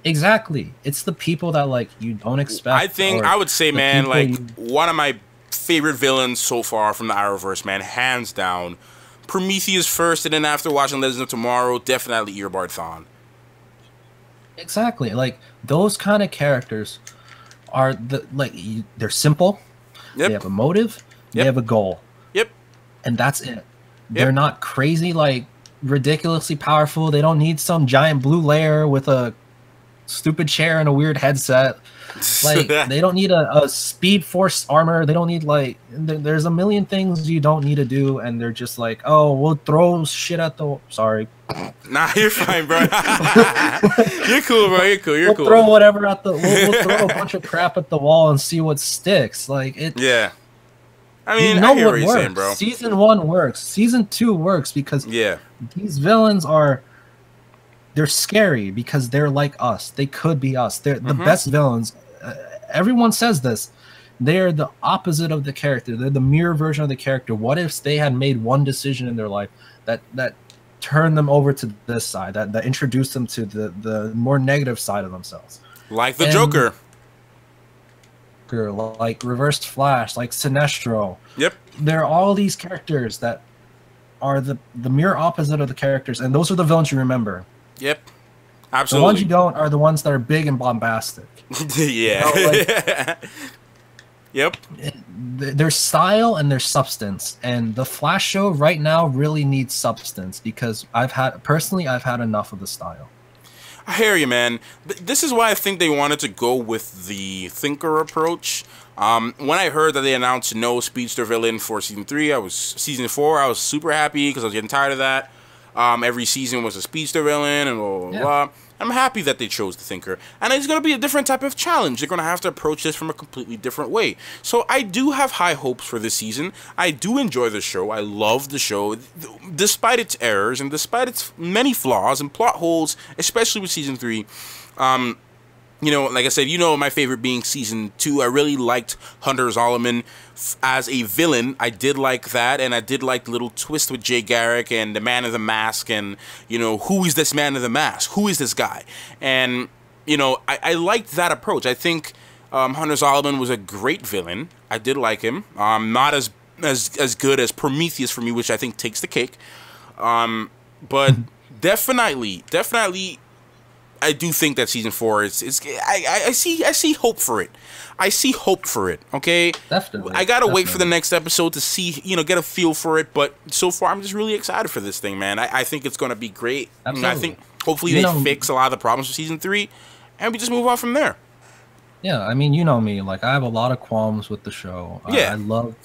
Exactly. It's the people that like you don't expect. I think I would say, man, like one of my favorite villains so far from the Arrowverse, man, hands down. Prometheus first, and then after watching Legends of Tomorrow, definitely Eobard Thawne. Exactly. Like those kind of characters are they're simple. Yep. They have a motive. They have a goal. Yep. And that's it. They're not crazy, like ridiculously powerful. They don't need some giant blue layer with a stupid chair and a weird headset. Like they don't need a speed force armor. They don't need like there's a million things you don't need to do, and they're just like, oh, we'll throw shit at the Nah, you're fine, bro. You're cool, bro. You're cool. You're cool. Throw whatever at the we'll throw a bunch of crap at the wall and see what sticks. Like it. Yeah. I mean, I hear what you're saying, bro. Season 1 works. Season 2 works because these villains they're scary because they're like us. They could be us. They're the best villains. Everyone says this. They're the opposite of the character. They're the mirror version of the character. What if they had made one decision in their life that turned them over to this side, that introduced them to the more negative side of themselves? Like the Joker. Like Reverse Flash, like Sinestro. Yep. There are all these characters that are the mirror opposite of the characters, and those are the villains you remember. Yep. Absolutely. The ones you don't are the ones that are big and bombastic. Yeah. You know, like, yep. Their style and their substance, and the Flash show right now really needs substance because I've had enough of the style. I hear you, man. This is why I think they wanted to go with the thinker approach. When I heard that they announced no speedster villain for season 4, I was super happy because I was getting tired of that. Every season was a speedster villain and blah, blah, blah. I'm happy that they chose the thinker. And it's going to be a different type of challenge. They're going to have to approach this from a completely different way. So I do have high hopes for this season. I do enjoy the show. I love the show. Despite its errors and despite its many flaws and plot holes, especially with season 3, you know, like I said, you know, my favorite being season 2. I really liked Hunter Zolomon as a villain. I did like that, and I did like the little twist with Jay Garrick and the Man of the Mask, and, you know, who is this Man of the Mask? Who is this guy? And, you know, I liked that approach. I think Hunter Zolomon was a great villain. I did like him. Not as good as Prometheus for me, which I think takes the cake. But definitely. I do think that season 4 I see hope for it. I see hope for it. Okay, definitely. I gotta wait for the next episode to see, you know, get a feel for it. But so far, I'm just really excited for this thing, man. I think it's gonna be great. Absolutely. I think hopefully they fix a lot of the problems with season 3, and we just move on from there. Yeah, I mean, you know me. Like, I have a lot of qualms with the show. Yeah,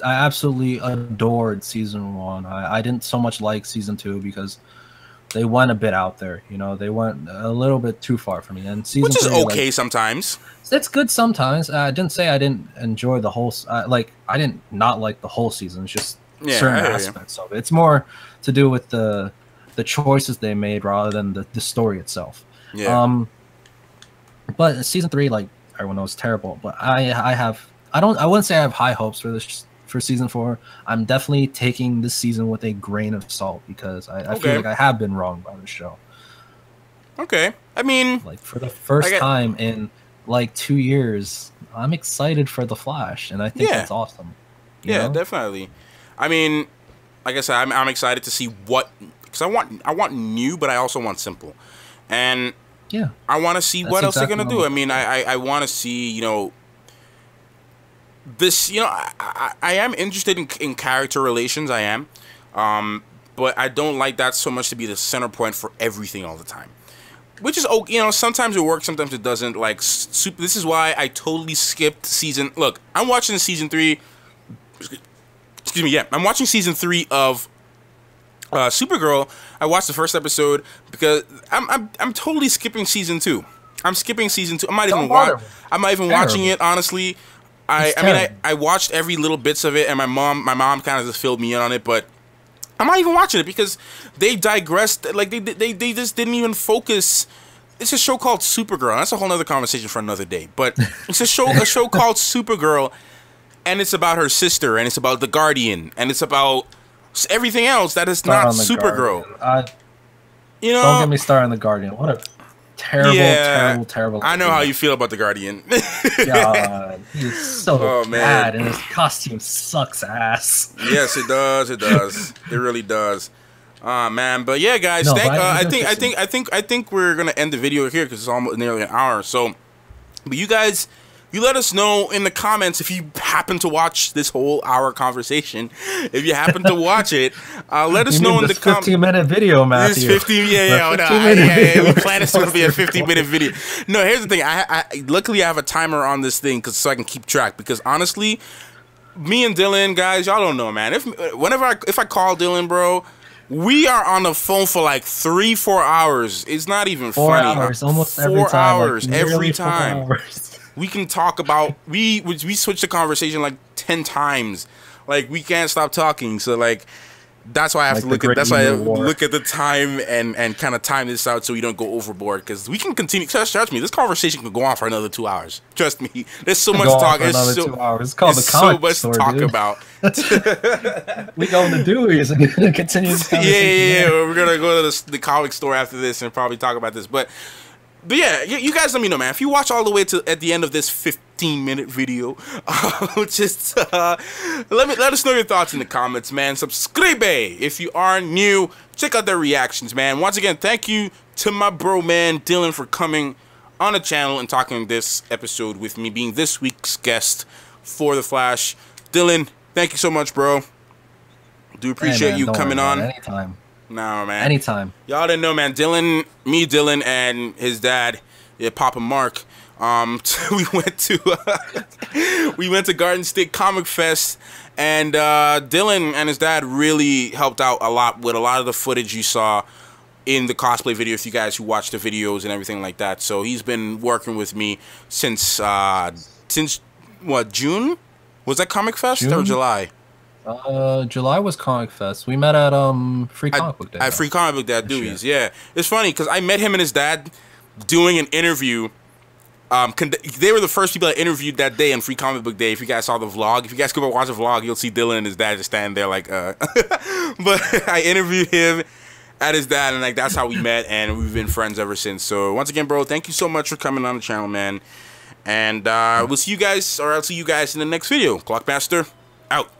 I absolutely adored season 1. I didn't so much like season 2 because they went a bit out there, you know. They went a little bit too far for me. And season 3, which is okay, like, sometimes. It's good sometimes. I didn't say I didn't enjoy the whole. Like, I didn't not like the whole season. It's just certain aspects of it. It's more to do with the choices they made rather than the story itself. Yeah. But season 3, like everyone knows, terrible. But I wouldn't say I have high hopes for this. For season 4, I'm definitely taking this season with a grain of salt because I feel like I have been wrong by the show. Okay, I mean, like for the first time in like 2 years, I'm excited for the Flash, and I think that's awesome. You know? Definitely. I mean, like I said, I'm excited to see what, because I want new, but I also want simple, and I want to see what else they're gonna do. I mean, I want to see, you know. This, you know, I am interested in character relations, I am, but I don't like that so much to be the center point for everything all the time, which is, you know, sometimes it works, sometimes it doesn't. Like, this is why I totally skipped season. Look, I'm watching season 3. Excuse me, yeah, I'm watching season 3 of Supergirl. I watched the first episode because I'm totally skipping season 2. I'm skipping season 2. I'm not even watching it, honestly. I mean, I watched every little bits of it, and my mom kind of just filled me in on it, but I'm not even watching it because they digressed. Like they just didn't even focus. It's a show called Supergirl. That's a whole other conversation for another day. But it's a show called Supergirl, and it's about her sister, and it's about the Guardian, and it's about everything else that is not Supergirl. You know, don't get me started on the Guardian. What a terrible. I know how you feel about the Guardian. God, he's so bad, and his costume sucks ass. Yes, it does. It does. It really does. Man, but yeah, guys. I think we're gonna end the video here because it's almost nearly an hour. So, but you guys. You let us know in the comments if you happen to watch this whole hour conversation. If you happen to watch it, let us know in the comments. 15-minute video, Matthew. This 15, yeah. We plan this to be a 15-minute video. No, here's the thing. I luckily I have a timer on this thing so I can keep track. Because honestly, me and Dylan, guys, y'all don't know, man. If I call Dylan, bro, we are on the phone for like 3-4 hours. It's not even 4 funny. hours, almost every time. 4 hours like every time. 4 hours. We can talk about we switched the conversation like 10 times. Like we can't stop talking. So like that's why I have to look at the time and kind of time this out so we don't go overboard because we can continue. Trust me, this conversation can go on for another 2 hours. Trust me, there's so much to talk. There's 2 hours. It's called the comic store, so much to talk about. We go in the Dewey's and continue this conversation. Yeah. We're gonna go to the comic store after this and probably talk about this, But yeah, you guys let me know, man. If you watch all the way to at the end of this 15-minute video, just let us know your thoughts in the comments, man. Subscribe if you are new. Check out their reactions, man. Once again, thank you to my bro, man, Dylan, for coming on the channel and talking this episode with me, being this week's guest for The Flash. Dylan, thank you so much, bro. Do appreciate you coming on. Anytime. No, man. Anytime. Y'all didn't know, man. Dylan, and his dad, Papa Mark. We went to Garden State Comic Fest, and Dylan and his dad really helped out a lot with a lot of the footage you saw in the cosplay video. If you guys who watch the videos and everything like that, so he's been working with me since what, June? Was that Comic Fest or July? July was Comic Fest. We met at Free Comic Book Day. At Free Comic Book Day at Dewey's, yeah. It's funny because I met him and his dad doing an interview. They were the first people I interviewed that day on Free Comic Book Day. If you guys saw the vlog, if you guys go watch the vlog, you'll see Dylan and his dad just standing there like, But I interviewed him at his dad, and like that's how we met, and we've been friends ever since. So once again, bro, thank you so much for coming on the channel, man. And we'll see you guys, or I'll see you guys in the next video. Clockmaster out.